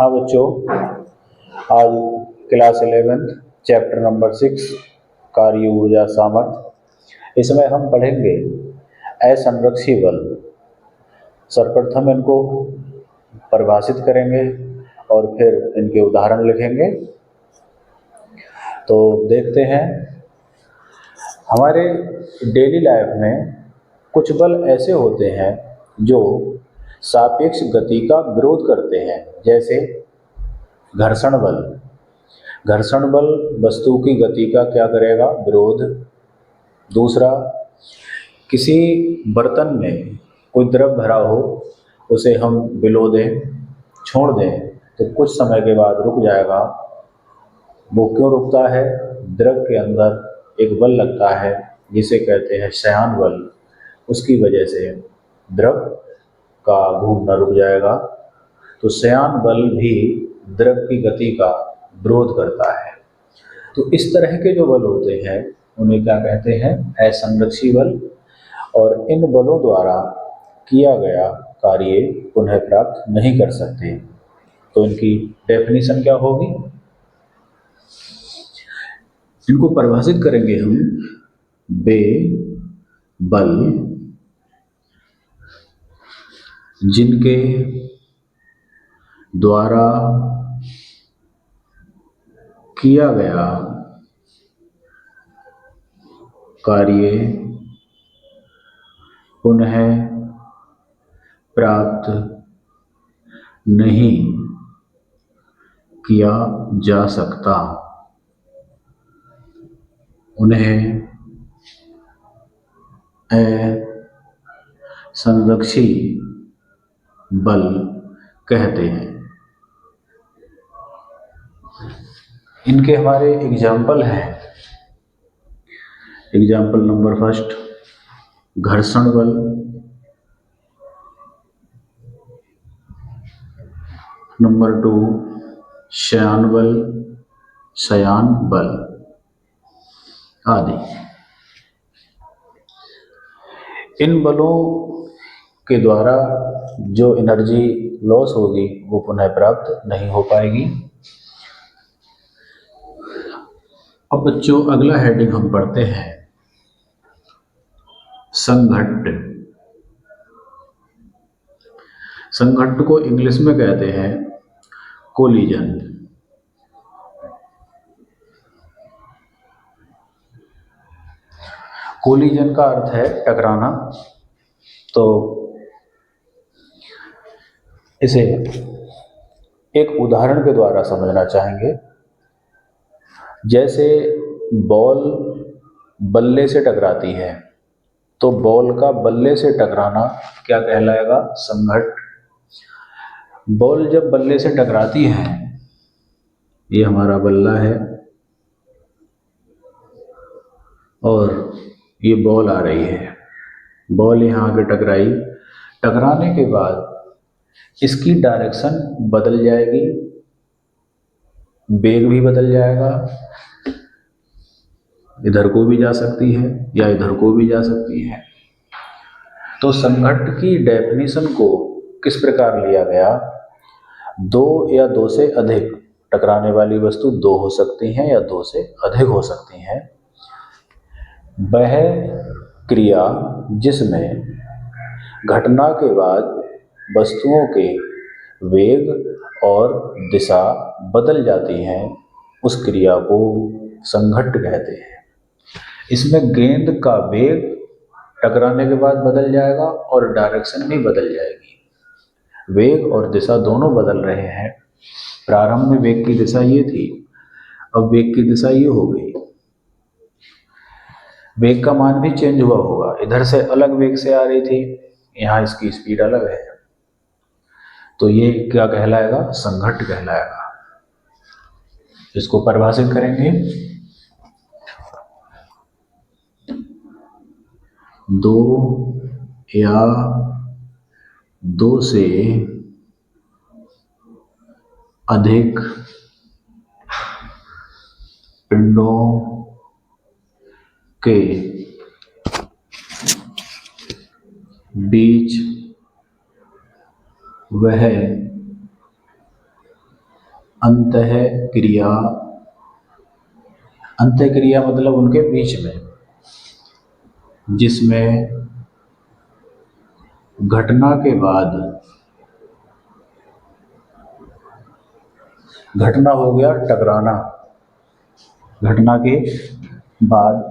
हाँ बच्चों, आज क्लास 11 चैप्टर नंबर 6 कार्य ऊर्जा सामर्थ्य, इसमें हम पढ़ेंगे असंरक्षी बल। सर्वप्रथम इनको परिभाषित करेंगे और फिर इनके उदाहरण लिखेंगे। तो देखते हैं, हमारे डेली लाइफ में कुछ बल ऐसे होते हैं जो सापेक्ष गति का विरोध करते हैं, जैसे घर्षण बल। घर्षण बल वस्तु की गति का क्या करेगा? विरोध। दूसरा, किसी बर्तन में कोई द्रव भरा हो, उसे हम बिलो दें, छोड़ दें, तो कुछ समय के बाद रुक जाएगा। वो क्यों रुकता है? द्रव के अंदर एक बल लगता है जिसे कहते हैं शयान बल। उसकी वजह से द्रव का घूमना रुक जाएगा। तो शयान बल भी द्रव की गति का विरोध करता है। तो इस तरह के जो बल होते हैं उन्हें क्या कहते हैं? असंरक्षी बल। और इन बलों द्वारा किया गया कार्य पुनः प्राप्त नहीं कर सकते। तो इनकी डेफिनेशन क्या होगी? इनको परिभाषित करेंगे हम। वे बल जिनके द्वारा किया गया कार्य पुनः प्राप्त नहीं किया जा सकता, उन्हें असंरक्षी बल कहते हैं। इनके हमारे एग्जाम्पल हैं। एग्जाम्पल नंबर फर्स्ट, घर्षण बल। नंबर 2, शयान बल, शयान बल आदि। इन बलों के द्वारा जो एनर्जी लॉस होगी वो पुनः प्राप्त नहीं हो पाएगी। अब बच्चों, अगला हेडिंग हम पढ़ते हैं संघट्ट। संघट्ट को इंग्लिश में कहते हैं कोलिजन। कोलिजन का अर्थ है टकराना। तो इसे एक उदाहरण के द्वारा समझना चाहेंगे। जैसे बॉल बल्ले से टकराती है, तो बॉल का बल्ले से टकराना क्या कहलाएगा? संघट्ट। बॉल जब बल्ले से टकराती है, ये हमारा बल्ला है और ये बॉल आ रही है। बॉल यहाँ आके टकराई, टकराने के बाद इसकी डायरेक्शन बदल जाएगी, वेग भी बदल जाएगा। इधर को भी जा सकती है या इधर को भी जा सकती है। तो संघट्ट की डेफिनेशन को किस प्रकार लिया गया? दो या दो से अधिक टकराने वाली वस्तु दो हो सकती हैं या दो से अधिक हो सकती हैं। वह क्रिया जिसमें घटना के बाद वस्तुओं के वेग और दिशा बदल जाती हैं, उस क्रिया को संघट्ट कहते हैं। इसमें गेंद का वेग टकराने के बाद बदल जाएगा और डायरेक्शन भी बदल जाएगी। वेग और दिशा दोनों बदल रहे हैं। प्रारंभ में वेग की दिशा ये थी, अब वेग की दिशा ये हो गई। वेग का मान भी चेंज हुआ होगा, इधर से अलग वेग से आ रही थी, यहाँ इसकी स्पीड अलग है। तो ये क्या कहलाएगा? संघट्ट कहलाएगा। इसको परिभाषित करेंगे। दो या दो से अधिक पिंडों के बीच वह अंतः क्रिया, अंतः क्रिया मतलब उनके बीच में, जिसमें घटना के बाद, घटना हो गया टकराना, घटना के बाद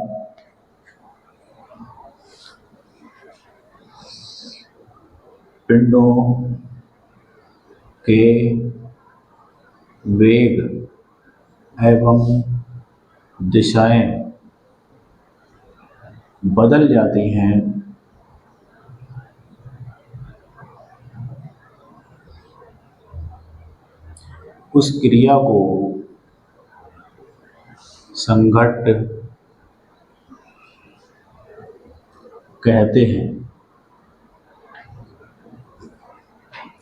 पिंडों के वेग एवं दिशाएं बदल जाती हैं, उस क्रिया को संघट्ट कहते हैं।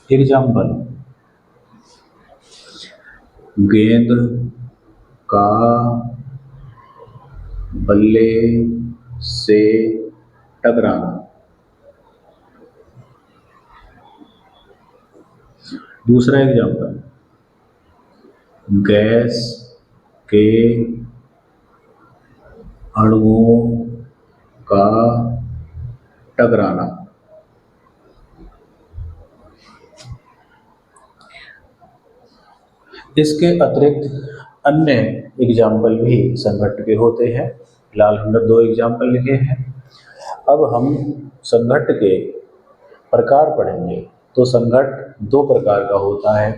एग्जाम्पल, गेंद का बल्ले से टकराना। दूसरा एग्जाम्पल, गैस के अणुओं का टकराना। इसके अतिरिक्त अन्य एग्जाम्पल भी संघट्ट के होते हैं। फिलहाल हमने 2 एग्जाम्पल लिखे हैं। अब हम संघट्ट के प्रकार पढ़ेंगे। तो संघट्ट 2 प्रकार का होता है,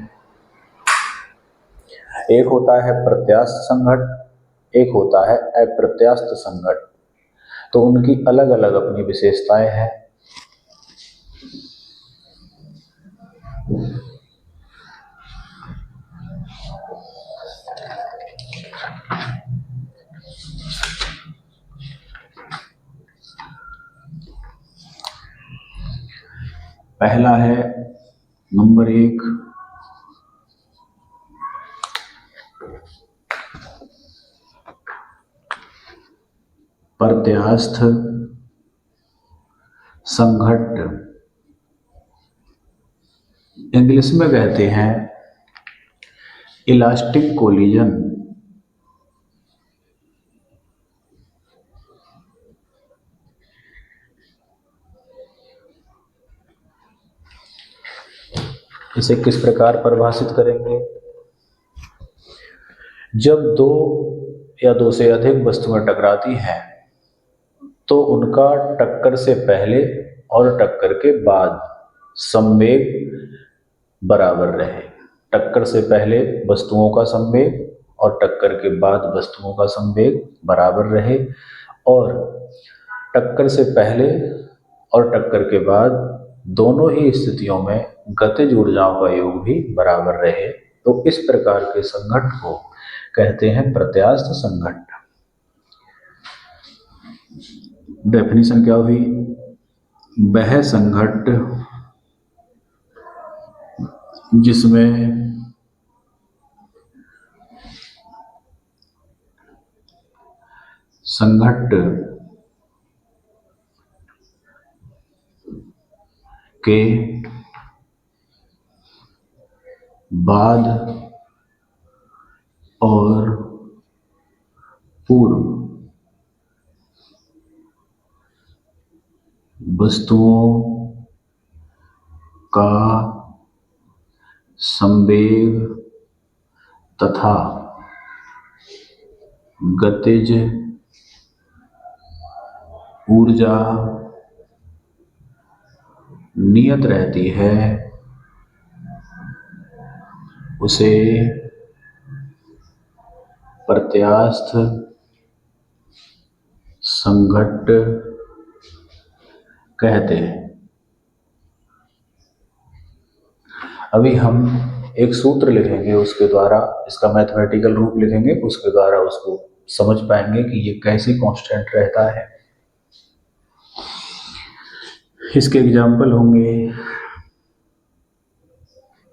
एक होता है प्रत्यास्थ संघट्ट, एक होता है अप्रत्यास्थ संघट्ट। तो उनकी अलग अलग अपनी विशेषताएं हैं। पहला है नंबर 1, प्रत्यास्थ संघट्ट। इंग्लिश में कहते हैं इलास्टिक कोलिजन। इसे किस प्रकार परिभाषित करेंगे? जब 2 या 2 से अधिक वस्तुएं टकराती हैं तो उनका टक्कर से पहले और टक्कर के बाद संवेग बराबर रहे। टक्कर से पहले वस्तुओं का संवेग और टक्कर के बाद वस्तुओं का संवेग बराबर रहे, और टक्कर से पहले और टक्कर के बाद दोनों ही स्थितियों में गतिज ऊर्जाओं का योग भी बराबर रहे। तो इस प्रकार के संघट्ट को कहते हैं प्रत्यास्थ संघट्ट। डेफिनेशन क्या हुई? वह संघट्ट जिसमें संघट्ट के बाद और पूर्व वस्तुओं का संवेग तथा गतिज ऊर्जा नियत रहती है, उसे प्रत्यास्थ संघट्ट कहते हैं। अभी हम एक सूत्र लिखेंगे, उसके द्वारा इसका मैथमेटिकल रूप लिखेंगे, उसके द्वारा उसको समझ पाएंगे कि ये कैसे कांस्टेंट रहता है। इसके एग्जाम्पल होंगे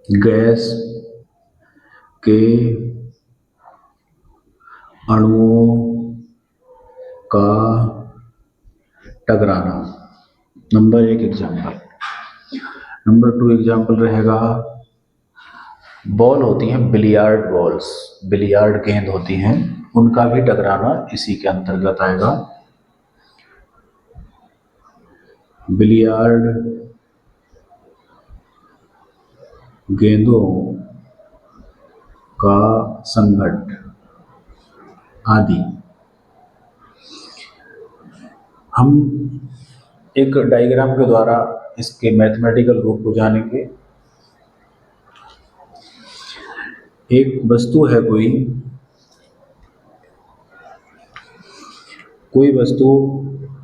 गैस के अणुओं का टकराना, नंबर 1 एग्जाम्पल। नंबर 2 एग्जाम्पल रहेगा बॉल होती हैं बिलियार्ड बॉल्स, बिलियार्ड गेंद होती हैं, उनका भी टकराना इसी के अंतर्गत आएगा। बिलियार्ड गेंदों का संघट्ट आदि। हम एक डायग्राम के द्वारा इसके मैथमेटिकल रूप को जानेंगे। एक वस्तु है, कोई वस्तु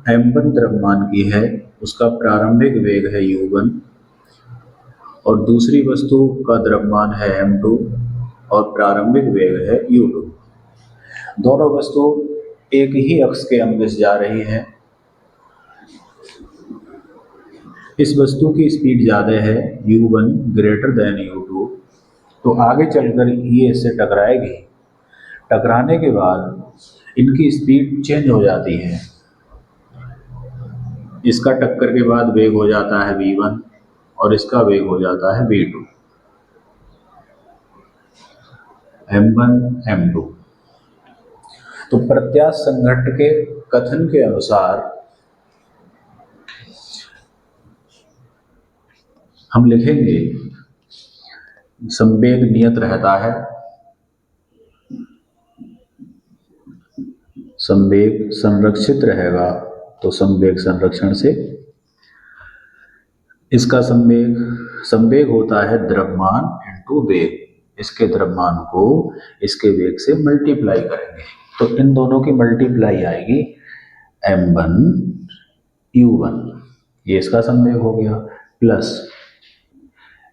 m1 द्रव्यमान की है, उसका प्रारंभिक वेग है u1, और दूसरी वस्तु का द्रव्यमान है m2 और प्रारंभिक वेग है u2। दोनों वस्तु एक ही अक्ष के अनुदिश जा रही है। इस वस्तु की स्पीड ज़्यादा है, u1 ग्रेटर देन u2, तो आगे चलकर ये इससे टकराएगी। टकराने के बाद इनकी स्पीड चेंज हो जाती है। इसका टक्कर के बाद वेग हो जाता है v1 और इसका वेग हो जाता है v2, m1 m2। तो प्रत्यास्थ संघट्ट के कथन के अनुसार हम लिखेंगे संवेग नियत रहता है, संवेग संरक्षित रहेगा, तो संवेग संरक्षण से इसका संवेग होता है द्रव्यमान इंटू वेग। इसके द्रव्यमान को इसके वेग से मल्टीप्लाई करेंगे तो इन दोनों की मल्टीप्लाई आएगी m1 u1, ये इसका संवेग हो गया, प्लस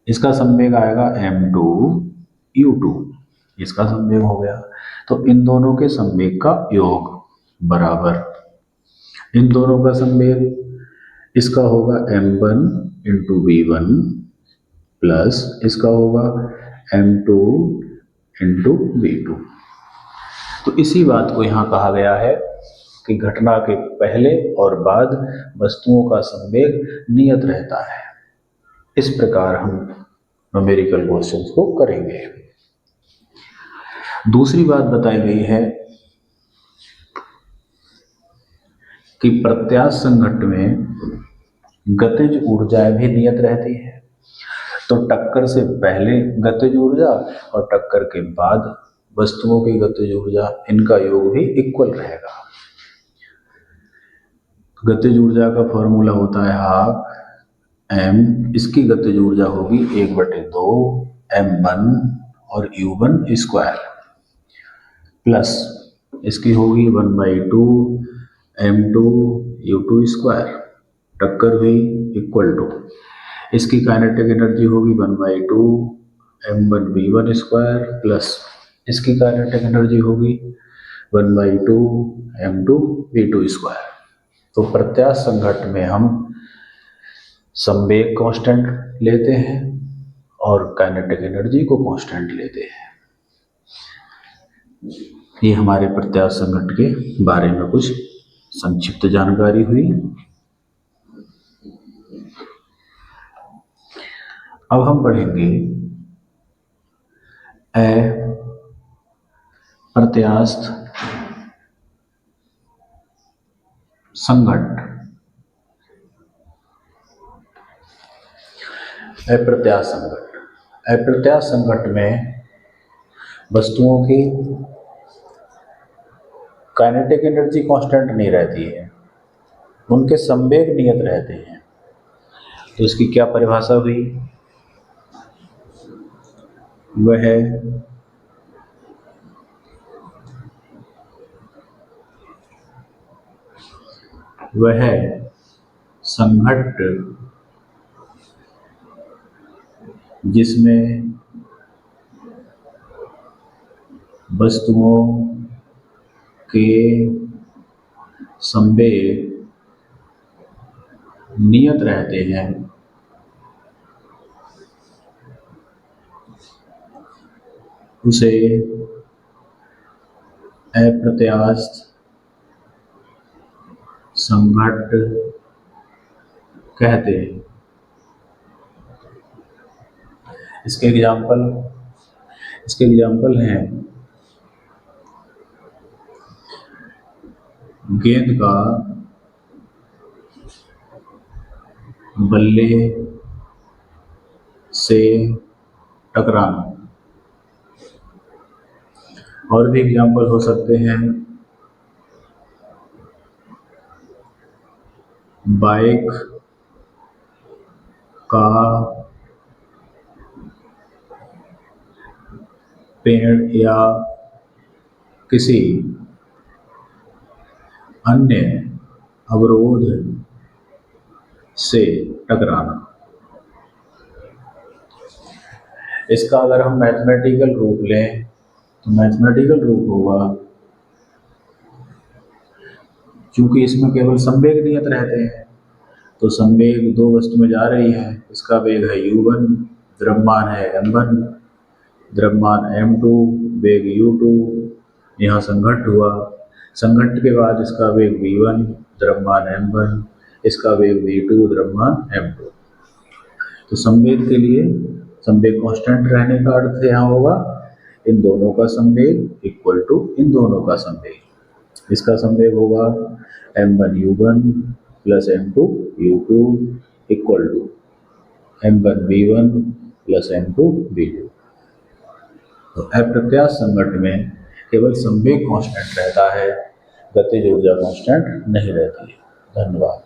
इसका संवेग आएगा m2 u2, इसका संवेग हो गया। तो इन दोनों के संवेग का योग बराबर इन दोनों का संवेग, इसका होगा m1 इंटू v1 प्लस इसका होगा m2 इंटू v2। तो इसी बात को यहाँ कहा गया है कि घटना के पहले और बाद वस्तुओं का संवेग नियत रहता है। इस प्रकार हम न्यूमेरिकल क्वेश्चंस को करेंगे। दूसरी बात बताई गई है कि प्रत्यास्थ संघट्ट में गतिज ऊर्जाएं भी नियत रहती है। तो टक्कर से पहले गतिज ऊर्जा और टक्कर के बाद वस्तुओं की गतिज ऊर्जा, इनका योग भी इक्वल रहेगा। गतिज ऊर्जा का फॉर्मूला होता है हाफ m, इसकी गतिज ऊर्जा होगी 1/2 m1 और u1 स्क्वायर, प्लस इसकी होगी 1/2 m2 u2 स्क्वायर, टक्कर हुई इक्वल टू इसकी काइनेटिक एनर्जी होगी 1/2 m1 v1 स्क्वायर, प्लस इसकी काइनेटिक एनर्जी होगी 1/2 m2 v2 स्क्वायर। तो प्रत्यास्थ संघट्ट में हम संवेग कांस्टेंट लेते हैं और काइनेटिक एनर्जी को कांस्टेंट लेते हैं। ये हमारे प्रत्यास्थ संघट्ट के बारे में कुछ संक्षिप्त जानकारी हुई। अब हम पढ़ेंगे अप्रत्यास्थ संघट्ट। अप्रत्यास्थ संघट्ट, अप्रत्यास्थ संघट्ट में वस्तुओं की काइनेटिक एनर्जी कांस्टेंट नहीं रहती है, उनके संवेग नियत रहते हैं। तो इसकी क्या परिभाषा हुई? वह संघट्ट जिसमें वस्तुओं के संवेग नियत रहते हैं, उसे अप्रत्यास्थ संघट्ट कहते हैं। इसके एग्जाम्पल इसके एग्जाम्पल हैं गेंद का बल्ले से टकराना। और भी एग्जाम्पल हो सकते हैं बाइक का पेड़ या किसी अन्य अवरोध से टकराना। इसका अगर हम मैथमेटिकल रूप लें तो मैथमेटिकल रूप होगा, क्योंकि इसमें केवल संवेग नियत रहते हैं, तो संवेग दो वस्तु में जा रही है, इसका वेग है u1, द्रव्यमान है m1, द्रव्यमान m2, वेग u2, यहाँ संघट्ट हुआ, संघट्ट के बाद इसका वेग v1, द्रव्यमान m1, इसका वेग v2, द्रव्यमान m2। तो संवेग के लिए संवेग कांस्टेंट रहने का अर्थ यहाँ होगा इन दोनों का संवेग इक्वल टू इन दोनों का संवेग। इसका संवेग होगा m1 u1 plus m2 u2 equal to m1 v1 plus m2 v2। तो अप्रत्यास्थ संघट्ट में केवल संवेग कांस्टेंट रहता है, गतिज ऊर्जा कांस्टेंट नहीं रहती है। धन्यवाद।